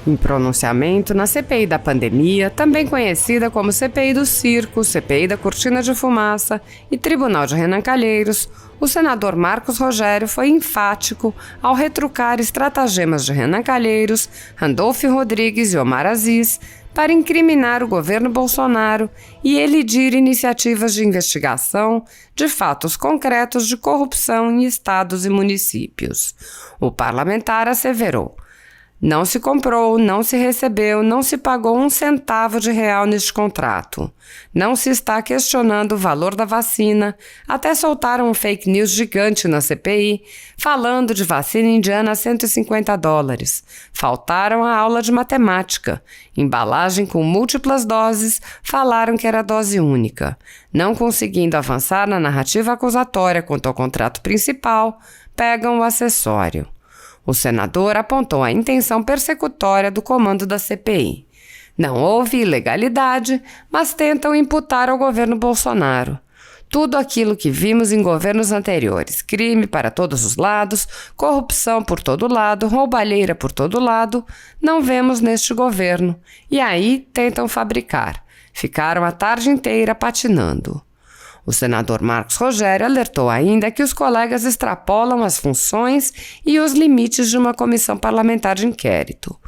Em pronunciamento na CPI da pandemia, também conhecida como CPI do Circo, CPI da Cortina de Fumaça e Tribunal de Renan Calheiros, o senador Marcos Rogério foi enfático ao retrucar estratagemas de Renan Calheiros, Randolfo Rodrigues e Omar Aziz para incriminar o governo Bolsonaro e elidir iniciativas de investigação de fatos concretos de corrupção em estados e municípios. O parlamentar asseverou: não se comprou, não se recebeu, não se pagou um centavo de real neste contrato. Não se está questionando o valor da vacina. Até soltaram um fake news gigante na CPI, falando de vacina indiana a $150. Faltaram a aula de matemática. Embalagem com múltiplas doses, falaram que era dose única. Não conseguindo avançar na narrativa acusatória quanto ao contrato principal, pegam o acessório. O senador apontou a intenção persecutória do comando da CPI. Não houve ilegalidade, mas tentam imputar ao governo Bolsonaro tudo aquilo que vimos em governos anteriores: crime para todos os lados, corrupção por todo lado, roubalheira por todo lado, não vemos neste governo. E aí tentam fabricar. Ficaram a tarde inteira patinando. O senador Marcos Rogério alertou ainda que os colegas extrapolam as funções e os limites de uma comissão parlamentar de inquérito.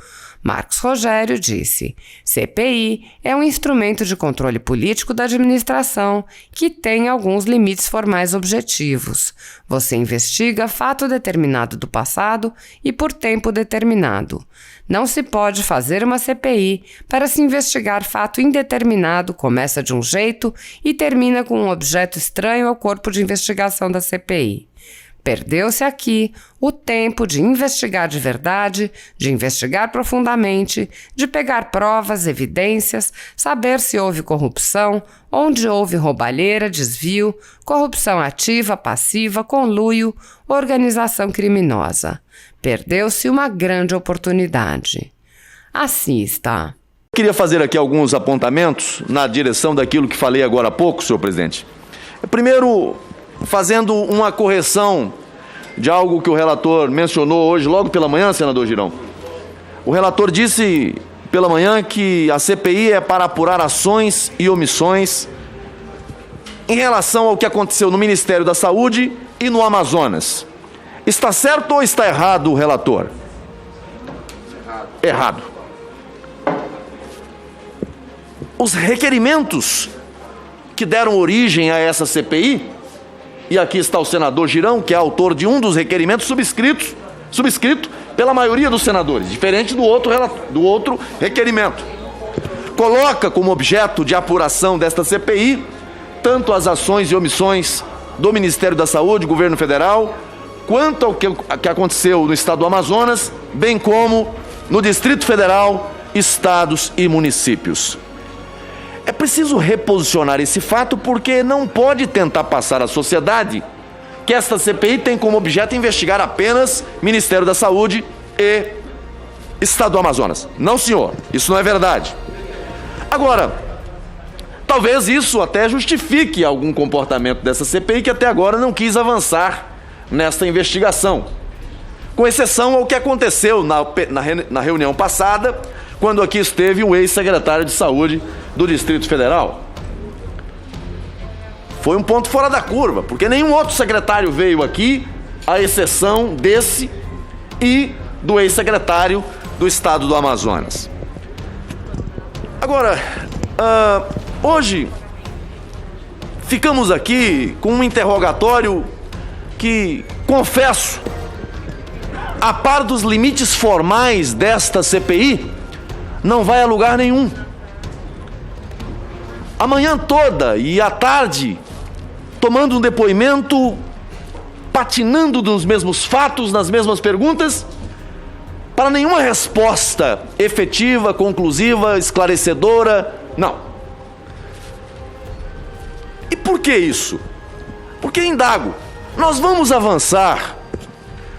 Marcos Rogério disse: CPI é um instrumento de controle político da administração que tem alguns limites formais objetivos. Você investiga fato determinado do passado e por tempo determinado. Não se pode fazer uma CPI para se investigar fato indeterminado, começa de um jeito e termina com um objeto estranho ao corpo de investigação da CPI. Perdeu-se aqui o tempo de investigar de verdade, de investigar profundamente, de pegar provas, evidências, saber se houve corrupção, onde houve roubalheira, desvio, corrupção ativa, passiva, conluio, organização criminosa. Perdeu-se uma grande oportunidade. Assista. Queria fazer aqui alguns apontamentos na direção daquilo que falei agora há pouco, senhor presidente. Primeiro, fazendo uma correção de algo que o relator mencionou hoje, logo pela manhã, senador Girão. O relator disse pela manhã que a CPI é para apurar ações e omissões em relação ao que aconteceu no Ministério da Saúde e no Amazonas. Está certo ou está errado o relator? Errado. Os requerimentos que deram origem a essa CPI, e aqui está o senador Girão, que é autor de um dos requerimentos subscrito pela maioria dos senadores, diferente do outro requerimento. Coloca como objeto de apuração desta CPI tanto as ações e omissões do Ministério da Saúde, governo federal, quanto ao que aconteceu no estado do Amazonas, bem como no Distrito Federal, estados e municípios. É preciso reposicionar esse fato porque não pode tentar passar à sociedade que esta CPI tem como objeto investigar apenas Ministério da Saúde e Estado do Amazonas. Não, senhor, isso não é verdade. Agora, talvez isso até justifique algum comportamento dessa CPI que até agora não quis avançar nesta investigação, com exceção ao que aconteceu na reunião passada, quando aqui esteve o ex-secretário de Saúde do Distrito Federal. Foi um ponto fora da curva, porque nenhum outro secretário veio aqui, à exceção desse e do ex-secretário do Estado do Amazonas. Agora, hoje, ficamos aqui com um interrogatório que, confesso, a par dos limites formais desta CPI, não vai a lugar nenhum. A manhã toda e à tarde, tomando um depoimento, patinando nos mesmos fatos, nas mesmas perguntas, para nenhuma resposta efetiva, conclusiva, esclarecedora, não. E por que isso? Porque, indago, nós vamos avançar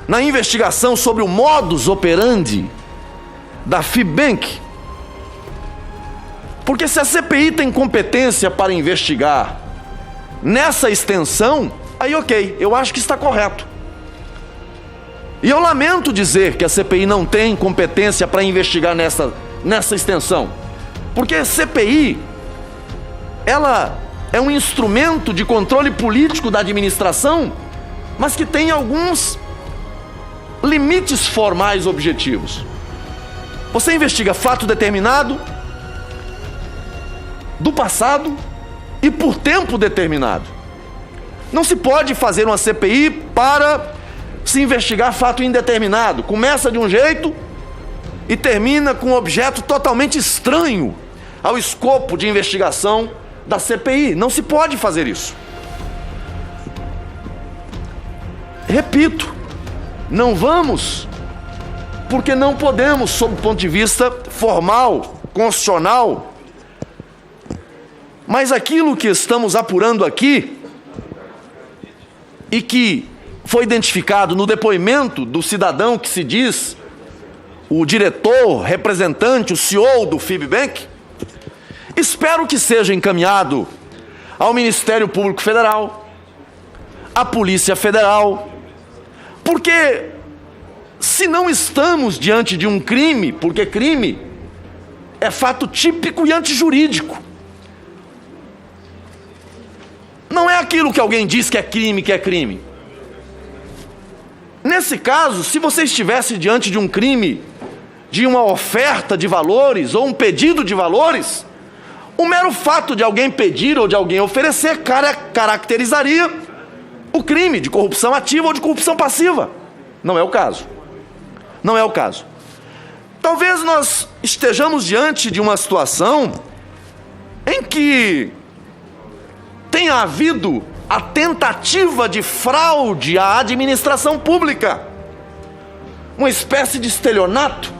na investigação sobre o modus operandi da FEBEM. Porque se a CPI tem competência para investigar nessa extensão, aí ok, eu acho que está correto. E eu lamento dizer que a CPI não tem competência para investigar nessa extensão, porque a CPI, ela é um instrumento de controle político da administração, mas que tem alguns limites formais objetivos. Você investiga fato determinado, do passado e por tempo determinado. Não se pode fazer uma CPI para se investigar fato indeterminado. Começa de um jeito e termina com um objeto totalmente estranho ao escopo de investigação da CPI. Não se pode fazer isso. Repito, não vamos, porque não podemos, sob o ponto de vista formal, constitucional. Mas aquilo que estamos apurando aqui, e que foi identificado no depoimento do cidadão que se diz o diretor, representante, o CEO do FIBBank, espero que seja encaminhado ao Ministério Público Federal, à Polícia Federal, porque se não estamos diante de um crime, porque crime é fato típico e antijurídico, não é aquilo que alguém diz que é crime. Nesse caso, se você estivesse diante de um crime, de uma oferta de valores ou um pedido de valores, o mero fato de alguém pedir ou de alguém oferecer caracterizaria o crime de corrupção ativa ou de corrupção passiva. Não é o caso. Não é o caso. Talvez nós estejamos diante de uma situação em que tenha havido a tentativa de fraude à administração pública, uma espécie de estelionato,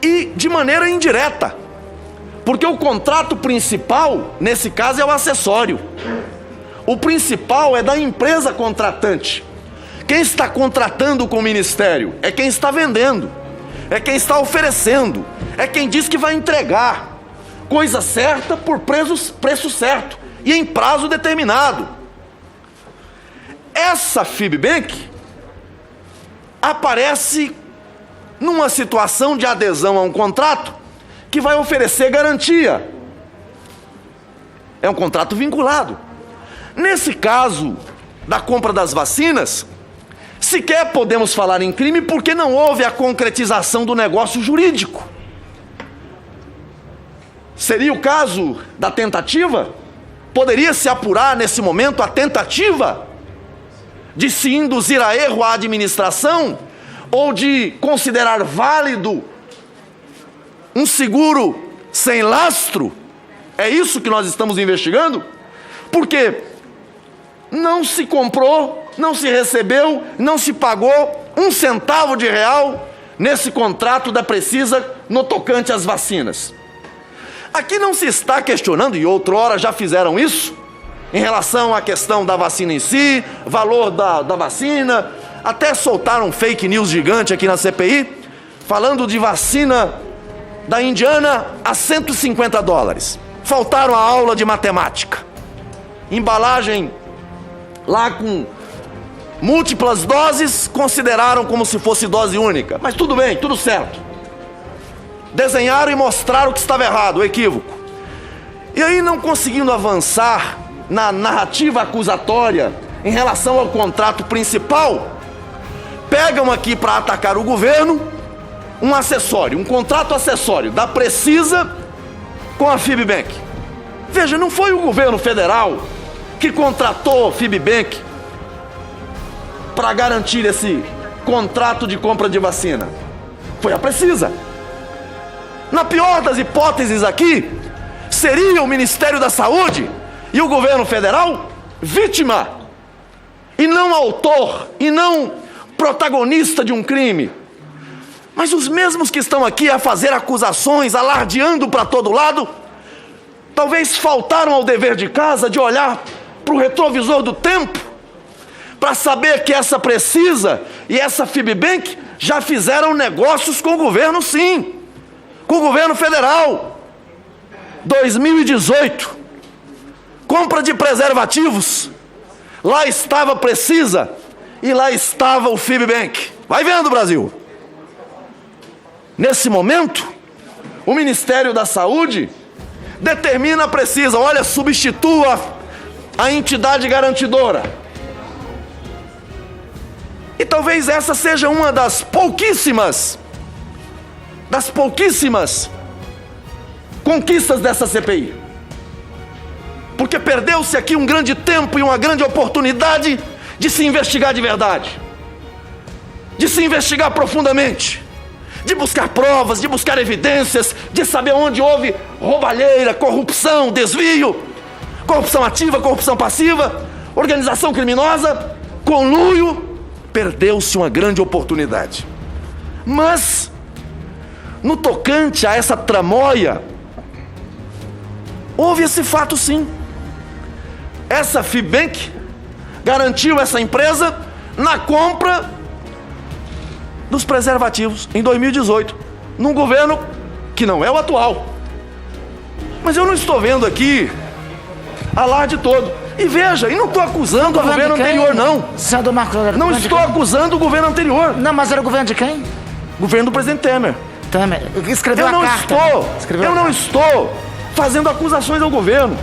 e de maneira indireta, porque o contrato principal, nesse caso, é o acessório. O principal é da empresa contratante. Quem está contratando com o Ministério é quem está vendendo, é quem está oferecendo, é quem diz que vai entregar coisa certa por preço certo e em prazo determinado. Essa FIBBank aparece numa situação de adesão a um contrato que vai oferecer garantia. É um contrato vinculado. Nesse caso da compra das vacinas, sequer podemos falar em crime porque não houve a concretização do negócio jurídico. Seria o caso da tentativa? Poderia se apurar nesse momento a tentativa de se induzir a erro à administração ou de considerar válido um seguro sem lastro? É isso que nós estamos investigando? Porque não se comprou, não se recebeu, não se pagou um centavo de real nesse contrato da Precisa no tocante às vacinas. Aqui não se está questionando, e outrora já fizeram isso, em relação à questão da vacina em si, valor da vacina, até soltaram um fake news gigante aqui na CPI, falando de vacina da Indiana a $150. Faltaram a aula de matemática. Embalagem lá com múltiplas doses, consideraram como se fosse dose única. Mas tudo bem, tudo certo. Desenharam e mostraram que estava errado, o equívoco. E aí, não conseguindo avançar na narrativa acusatória em relação ao contrato principal, pegam aqui para atacar o governo um acessório, um contrato acessório da Precisa com a FIBBank. Veja, não foi o governo federal que contratou a FIBBank para garantir esse contrato de compra de vacina. Foi a Precisa. Na pior das hipóteses aqui, seria o Ministério da Saúde e o governo federal vítima, e não autor, e não protagonista de um crime. Mas os mesmos que estão aqui a fazer acusações, alardeando para todo lado, talvez faltaram ao dever de casa de olhar para o retrovisor do tempo, para saber que essa Precisa e essa FIBBank já fizeram negócios com o governo, sim. Com o governo federal. 2018, compra de preservativos. Lá estava Precisa E lá estava o Fibbank. Vai vendo, Brasil. Nesse momento, o Ministério da Saúde determina, precisa, olha, substitua a entidade garantidora. E talvez essa seja uma das pouquíssimas conquistas dessa CPI. Porque perdeu-se aqui um grande tempo e uma grande oportunidade de se investigar de verdade, de se investigar profundamente, de buscar provas, de buscar evidências, de saber onde houve roubalheira, corrupção, desvio, corrupção ativa, corrupção passiva, organização criminosa, conluio. Perdeu-se uma grande oportunidade. Mas, no tocante a essa tramóia, houve esse fato sim. Essa Fibbank garantiu essa empresa na compra dos preservativos em 2018, num governo que não é o atual. Mas eu não estou vendo aqui alarde todo. E veja, e não estou acusando o governo anterior, não. Senador Marcos Aurélio, não estou acusando o governo anterior. Não, mas era o governo de quem? Governo do presidente Temer. Temer. Escreveu Eu não a carta. eu não estou fazendo acusações ao governo.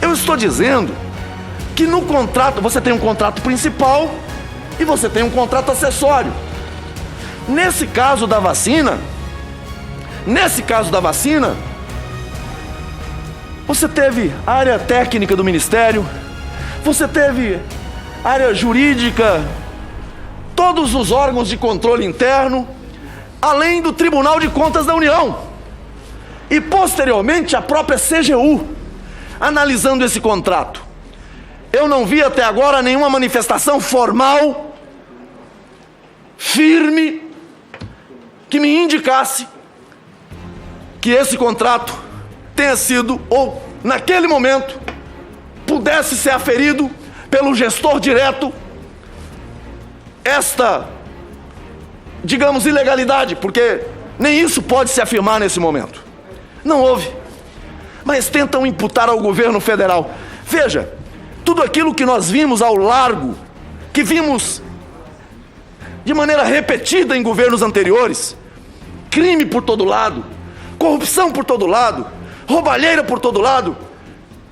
Eu estou dizendo que no contrato, você tem um contrato principal e você tem um contrato acessório. Nesse caso da vacina, você teve área técnica do Ministério, você teve área jurídica, todos os órgãos de controle interno, além do Tribunal de Contas da União. E posteriormente a própria CGU, analisando esse contrato. Eu não vi até agora nenhuma manifestação formal, firme, que me indicasse que esse contrato tenha sido, ou naquele momento, pudesse ser aferido pelo gestor direto esta, digamos, ilegalidade, porque nem isso pode se afirmar nesse momento. Não houve. Mas tentam imputar ao governo federal. Veja, tudo aquilo que nós vimos ao largo, que vimos de maneira repetida em governos anteriores, crime por todo lado, corrupção por todo lado, roubalheira por todo lado,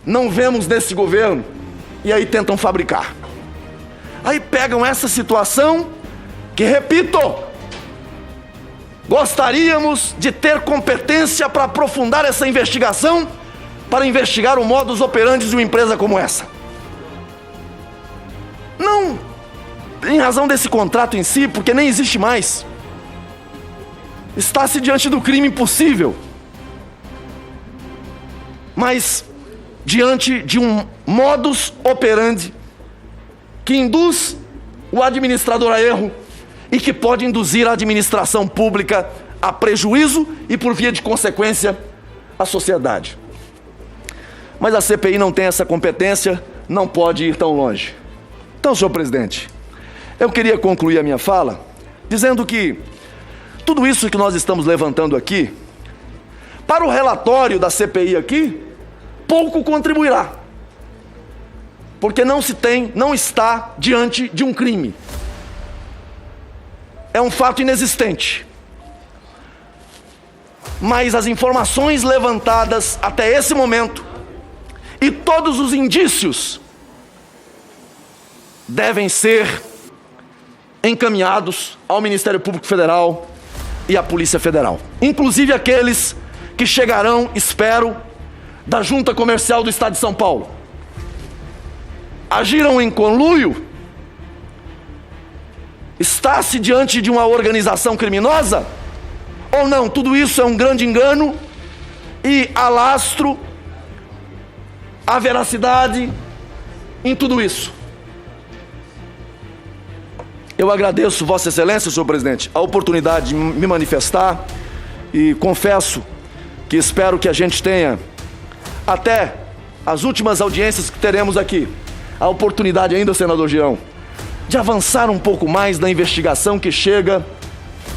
não vemos nesse governo. E aí tentam fabricar. Aí pegam essa situação que, repito, gostaríamos de ter competência para aprofundar essa investigação, para investigar o modus operandi de uma empresa como essa. Não em razão desse contrato em si, porque nem existe mais. Está-se diante do crime impossível. Mas diante de um modus operandi que induz o administrador a erro e que pode induzir a administração pública a prejuízo e, por via de consequência, a sociedade. Mas a CPI não tem essa competência, não pode ir tão longe. Então, senhor presidente, eu queria concluir a minha fala dizendo que tudo isso que nós estamos levantando aqui, para o relatório da CPI aqui, pouco contribuirá. Porque não está diante de um crime. É um fato inexistente. Mas as informações levantadas até esse momento e todos os indícios devem ser encaminhados ao Ministério Público Federal e à Polícia Federal. Inclusive aqueles que chegarão, espero, da Junta Comercial do Estado de São Paulo. Agiram em conluio? Está-se diante de uma organização criminosa? Ou não? Tudo isso é um grande engano e há lastro, há veracidade em tudo isso. Eu agradeço, Vossa Excelência, senhor presidente, a oportunidade de me manifestar e confesso que espero que a gente tenha, até as últimas audiências que teremos aqui, a oportunidade ainda, senador Girão, de avançar um pouco mais na investigação que chega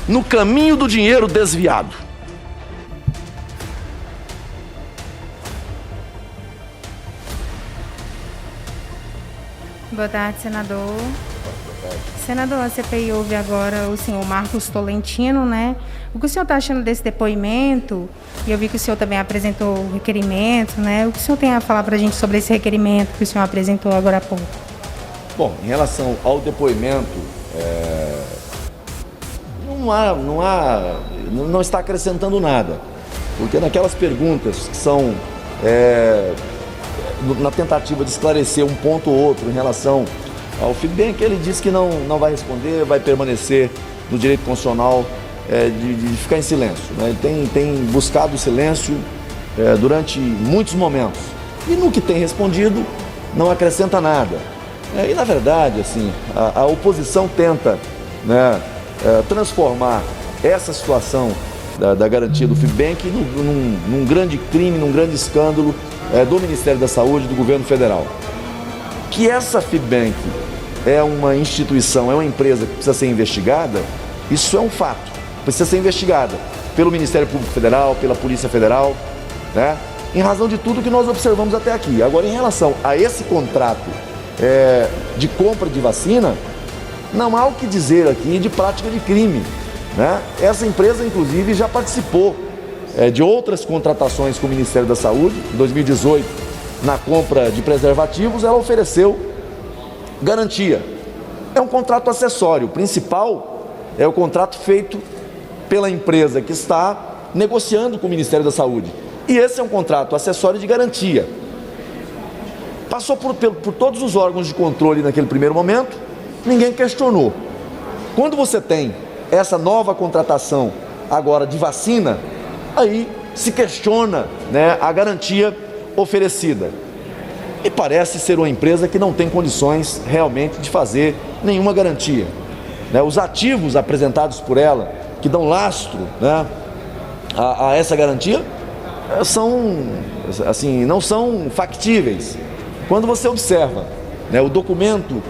no caminho do dinheiro desviado. Boa tarde, senador. Senador, a CPI ouve agora o senhor Marcos Tolentino, né? O que o senhor está achando desse depoimento? E eu vi que o senhor também apresentou o requerimento, né? O que o senhor tem a falar para a gente sobre esse requerimento que o senhor apresentou agora há pouco? Bom, em relação ao depoimento, não está acrescentando nada, porque naquelas perguntas que são na tentativa de esclarecer um ponto ou outro em relação ao FIBENC, ele diz que não vai responder, vai permanecer no direito constitucional de ficar em silêncio, né? Ele tem buscado o silêncio durante muitos momentos e no que tem respondido não acrescenta nada. E na verdade, assim, a oposição tenta, né, transformar essa situação da garantia do FIBENC num grande crime, num grande escândalo do Ministério da Saúde e do governo federal. Que essa FIBENC é uma instituição, é uma empresa que precisa ser investigada, isso é um fato. Precisa ser investigada pelo Ministério Público Federal, pela Polícia Federal, né, em razão de tudo que nós observamos até aqui. Agora, em relação a esse contrato de compra de vacina, não há o que dizer aqui de prática de crime, né? Essa empresa, inclusive, já participou de outras contratações com o Ministério da Saúde. Em 2018, na compra de preservativos, ela ofereceu garantia. É um contrato acessório. O principal é o contrato feito pela empresa que está negociando com o Ministério da Saúde. E esse é um contrato acessório de garantia. Passou por todos os órgãos de controle naquele primeiro momento, ninguém questionou. Quando você tem essa nova contratação agora de vacina, aí se questiona, né, a garantia oferecida. E parece ser uma empresa que não tem condições realmente de fazer nenhuma garantia, né? Os ativos apresentados por ela, que dão lastro, né, a essa garantia, não são factíveis. Quando você observa, né, o documento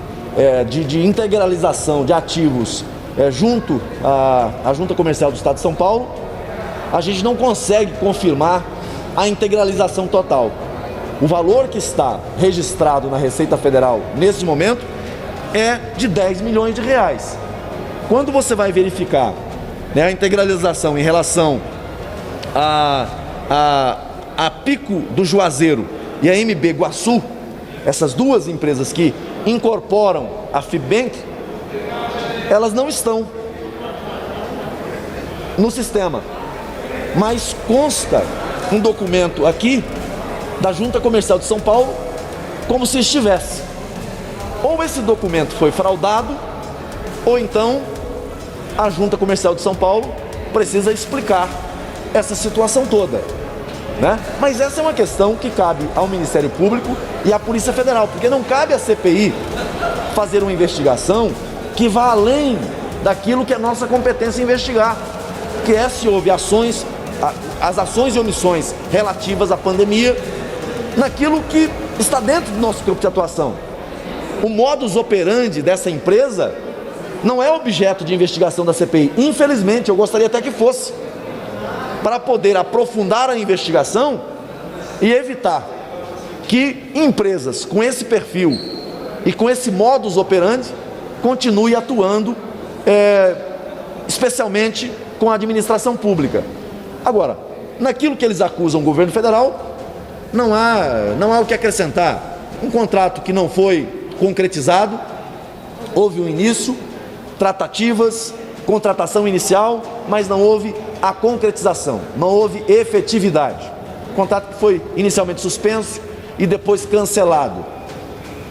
de integralização de ativos junto à Junta Comercial do Estado de São Paulo, a gente não consegue confirmar a integralização total. O valor que está registrado na Receita Federal nesse momento é de 10 milhões de reais. Quando você vai verificar, né, a integralização em relação a Pico do Juazeiro e a MB Guaçu, essas duas empresas que incorporam a FIBENC, elas não estão no sistema, mas consta um documento aqui da Junta Comercial de São Paulo como se estivesse. Ou esse documento foi fraudado, ou então a Junta Comercial de São Paulo precisa explicar essa situação toda, né? Mas essa é uma questão que cabe ao Ministério Público e à Polícia Federal, porque não cabe à CPI fazer uma investigação que vá além daquilo que é nossa competência investigar, que é se houve as ações e omissões relativas à pandemia, naquilo que está dentro do nosso campo de atuação. O modus operandi dessa empresa não é objeto de investigação da CPI. Infelizmente, eu gostaria até que fosse, para poder aprofundar a investigação e evitar que empresas com esse perfil e com esse modus operandi continuem atuando, especialmente com a administração pública. Agora, naquilo que eles acusam o governo federal, não há o que acrescentar. Um contrato que não foi concretizado, houve um início, tratativas, contratação inicial, mas não houve a concretização, não houve efetividade. O contrato que foi inicialmente suspenso e depois cancelado.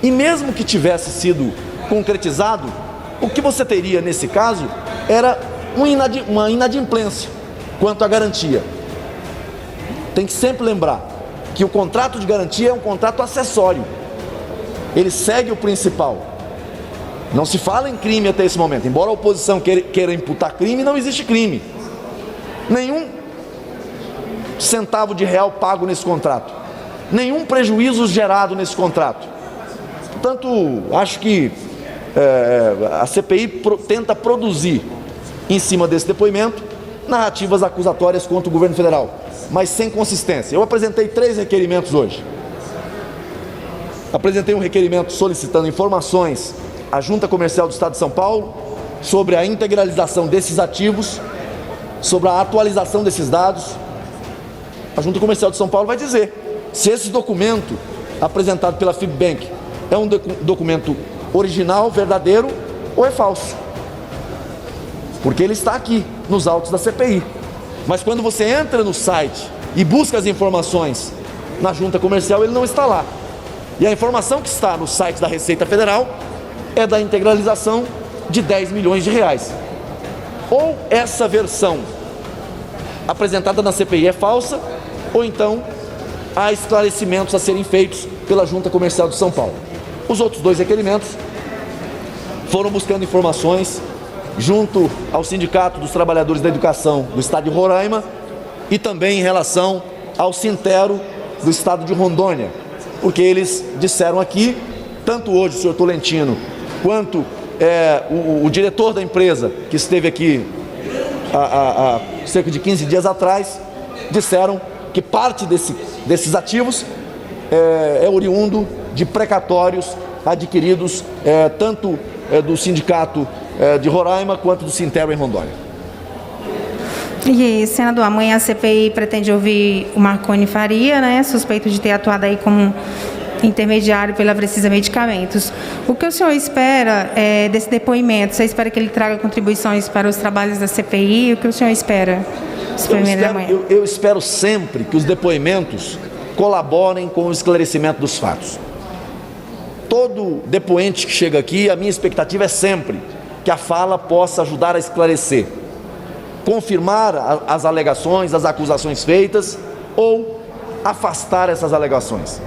E mesmo que tivesse sido concretizado, o que você teria nesse caso era uma inadimplência quanto à garantia. Tem que sempre lembrar que o contrato de garantia é um contrato acessório. Ele segue o principal. Não se fala em crime até esse momento. Embora a oposição queira imputar crime, não existe crime. Nenhum centavo de real pago nesse contrato. Nenhum prejuízo gerado nesse contrato. Portanto, acho que a CPI tenta produzir, em cima desse depoimento, narrativas acusatórias contra o governo federal, mas sem consistência. Eu apresentei 3 requerimentos hoje. Apresentei um requerimento solicitando informações a Junta Comercial do Estado de São Paulo sobre a integralização desses ativos, sobre a atualização desses dados. A Junta Comercial de São Paulo vai dizer se esse documento apresentado pela Fibbank é um documento original, verdadeiro ou é falso. Porque ele está aqui nos autos da CPI. Mas quando você entra no site e busca as informações na Junta Comercial, ele não está lá. E a informação que está no site da Receita Federal é da integralização de 10 milhões de reais. Ou essa versão apresentada na CPI é falsa, ou então há esclarecimentos a serem feitos pela Junta Comercial de São Paulo. Os outros dois requerimentos foram buscando informações junto ao Sindicato dos Trabalhadores da Educação do Estado de Roraima e também em relação ao Sintero do Estado de Rondônia, porque eles disseram aqui, tanto hoje o senhor Tolentino, quanto o diretor da empresa, que esteve aqui há cerca de 15 dias atrás, disseram que parte desses ativos é oriundo de precatórios adquiridos tanto do Sindicato de Roraima quanto do Sintero em Rondônia. E, senador, amanhã a CPI pretende ouvir o Marconi Faria, né, suspeito de ter atuado aí como intermediário pela Precisa Medicamentos. O que o senhor espera desse depoimento? Você espera que ele traga contribuições para os trabalhos da CPI? O que o senhor espera? Eu espero sempre que os depoimentos colaborem com o esclarecimento dos fatos. Todo depoente que chega aqui, a minha expectativa é sempre que a fala possa ajudar a esclarecer, confirmar as alegações, as acusações feitas ou afastar essas alegações.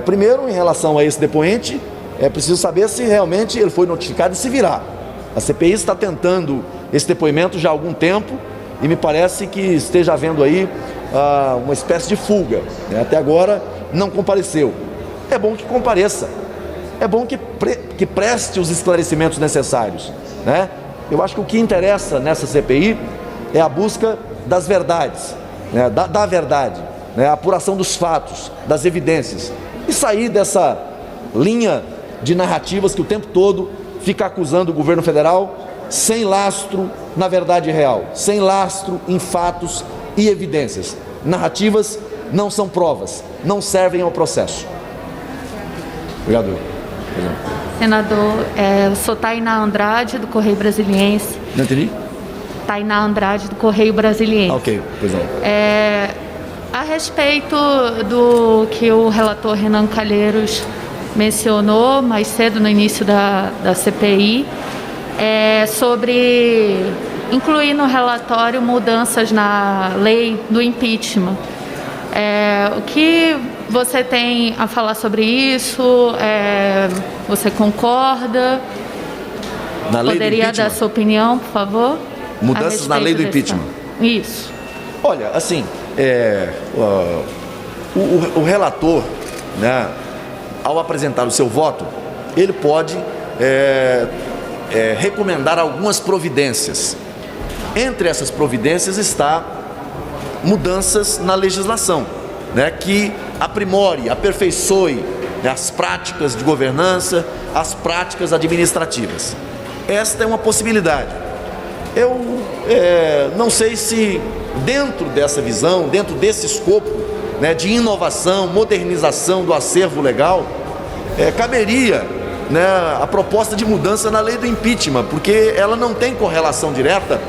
Primeiro, em relação a esse depoente, é preciso saber se realmente ele foi notificado e se virá. A CPI está tentando esse depoimento já há algum tempo e me parece que esteja havendo aí uma espécie de fuga, né? Até agora não compareceu. É bom que compareça, é bom que preste os esclarecimentos necessários, né? Eu acho que o que interessa nessa CPI é a busca das verdades, né? da verdade, né? A apuração dos fatos, das evidências, e sair dessa linha de narrativas que o tempo todo fica acusando o governo federal sem lastro na verdade real, sem lastro em fatos e evidências. Narrativas não são provas, não servem ao processo. Obrigado. Senador, eu sou Tainá Andrade, do Correio Brasiliense. Não entendi? Tainá Andrade, do Correio Brasiliense. Ok, pois não. A respeito do que o relator Renan Calheiros mencionou mais cedo no início da CPI, sobre incluir no relatório mudanças na lei do impeachment. O que você tem a falar sobre isso? Você concorda? Na lei Poderia dar sua opinião, por favor? Mudanças na lei do impeachment. Isso. Olha, assim, o relator, né, ao apresentar o seu voto, ele pode recomendar algumas providências. Entre essas providências está mudanças na legislação, né, que aprimore, aperfeiçoe, né, as práticas de governança, as práticas administrativas. Esta é uma possibilidade. Eu não sei se dentro dessa visão, dentro desse escopo, né, de inovação, modernização do acervo legal, caberia, né, a proposta de mudança na lei do impeachment, porque ela não tem correlação direta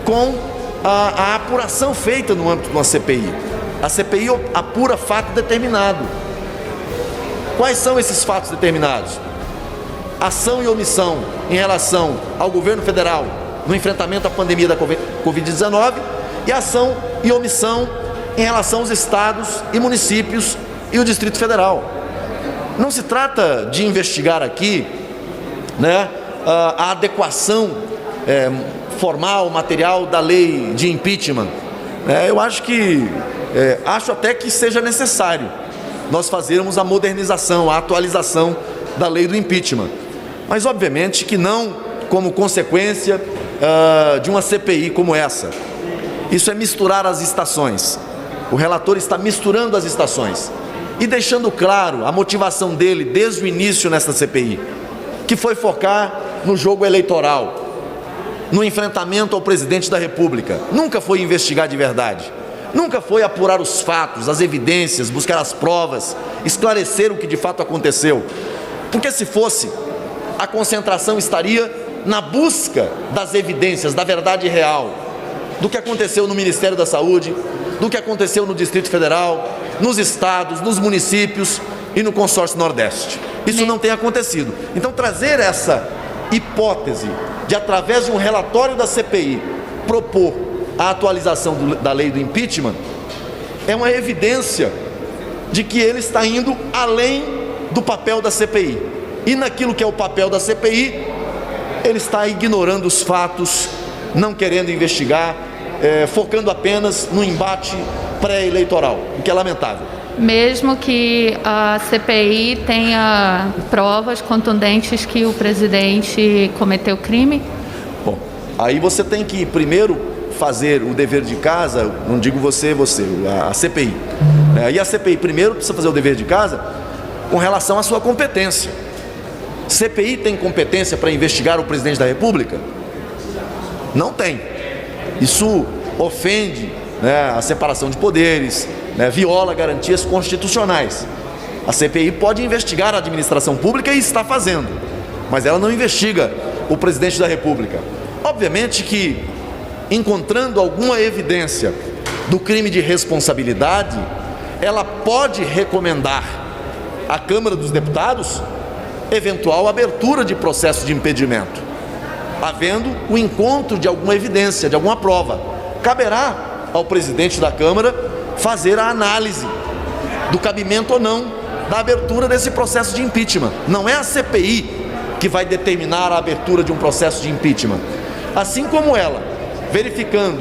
com a apuração feita no âmbito de uma CPI. A CPI apura fato determinado. Quais são esses fatos determinados? Ação e omissão em relação ao governo federal no enfrentamento à pandemia da Covid-19 e ação e omissão em relação aos estados e municípios e o Distrito Federal. Não se trata de investigar aqui, né, a adequação formal, material da lei de impeachment. Eu acho até que seja necessário nós fazermos a modernização, a atualização da lei do impeachment. Mas obviamente que não como consequência de uma CPI como essa. Isso é misturar as estações. O relator está misturando as estações e deixando claro a motivação dele desde o início nesta CPI. que foi focar no jogo eleitoral, no enfrentamento ao presidente da República. Nunca foi investigar de verdade. Nunca foi apurar os fatos, as evidências, buscar as provas, esclarecer o que de fato aconteceu. Porque se fosse, a concentração estaria na busca das evidências, da verdade real, do que aconteceu no Ministério da Saúde, do que aconteceu no Distrito Federal, nos estados, nos municípios e no Consórcio Nordeste. Isso não tem acontecido. Então, trazer essa hipótese de, através de um relatório da CPI, propor a atualização da lei do impeachment, é uma evidência de que ele está indo além do papel da CPI. E naquilo que é o papel da CPI, ele está ignorando os fatos, não querendo investigar, focando apenas no embate pré-eleitoral, o que é lamentável. Mesmo que a CPI tenha provas contundentes que o presidente cometeu crime? Bom, aí você tem que primeiro fazer o dever de casa, não digo você, a CPI. E a CPI primeiro precisa fazer o dever de casa com relação à sua competência. CPI tem competência para investigar o presidente da República? Não tem. Isso ofende, a separação de poderes, viola garantias constitucionais. A CPI pode investigar a administração pública e está fazendo, mas ela não investiga o presidente da República. Obviamente que, encontrando alguma evidência do crime de responsabilidade, ela pode recomendar à Câmara dos Deputados eventual abertura de processo de impedimento, havendo o encontro de alguma evidência, de alguma prova. Caberá ao presidente da Câmara fazer a análise do cabimento ou não da abertura desse processo de impeachment. Não é a CPI que vai determinar a abertura de um processo de impeachment. Assim como ela, verificando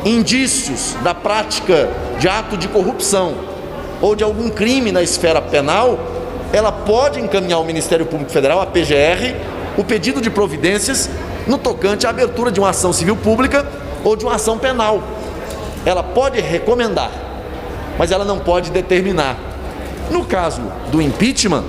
indícios da prática de ato de corrupção ou de algum crime na esfera penal, ela pode encaminhar ao Ministério Público Federal, a PGR, o pedido de providências no tocante à abertura de uma ação civil pública ou de uma ação penal. Ela pode recomendar, mas ela não pode determinar. No caso do impeachment,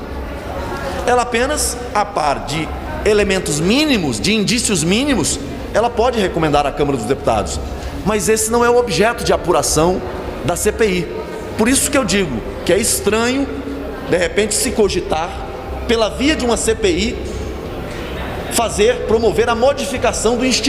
ela apenas, a par de elementos mínimos, de indícios mínimos, ela pode recomendar à Câmara dos Deputados. Mas esse não é o objeto de apuração da CPI. Por isso que eu digo que é estranho, de repente, se cogitar, pela via de uma CPI, promover a modificação do Instituto